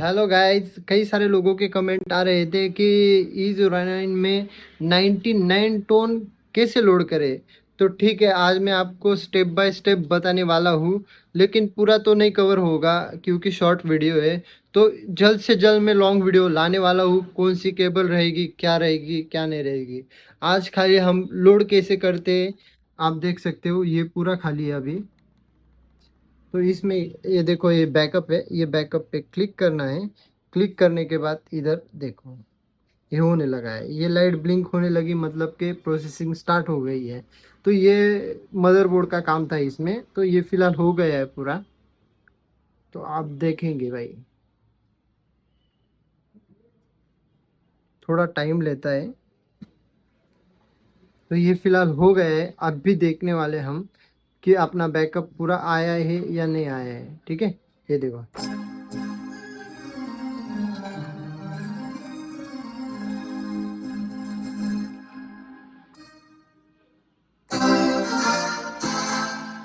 Hello guys, कई सारे लोगों के कमेंट आ रहे थे कि E09 में 99 टोन कैसे लोड करें। तो ठीक है, आज मैं आपको स्टेप बाय स्टेप बताने वाला हूँ, लेकिन पूरा तो नहीं कवर होगा क्योंकि शॉर्ट वीडियो है। तो जल्द से जल्द मैं लॉन्ग वीडियो लाने वाला हूँ। कौन सी केबल रहेगी, क्या रहेगी, क्या नहीं रहेगी। आज खाली हम लोड कैसे करते हैं, आप देख सकते हो। ये पूरा खाली है अभी। तो इसमें ये देखो, ये बैकअप है। ये बैकअप पे क्लिक करना है। क्लिक करने के बाद इधर देखो, ये होने लगा है। ये लाइट ब्लिंक होने लगी, मतलब कि प्रोसेसिंग स्टार्ट हो गई है। तो ये मदरबोर्ड का काम था इसमें। तो ये फिलहाल हो गया है पूरा। तो आप देखेंगे भाई, थोड़ा टाइम लेता है। तो ये फिलहाल हो गया है। अब भी देखने वाले हम कि अपना बैकअप पूरा आया है या नहीं आया है। ठीक है, ये देखो।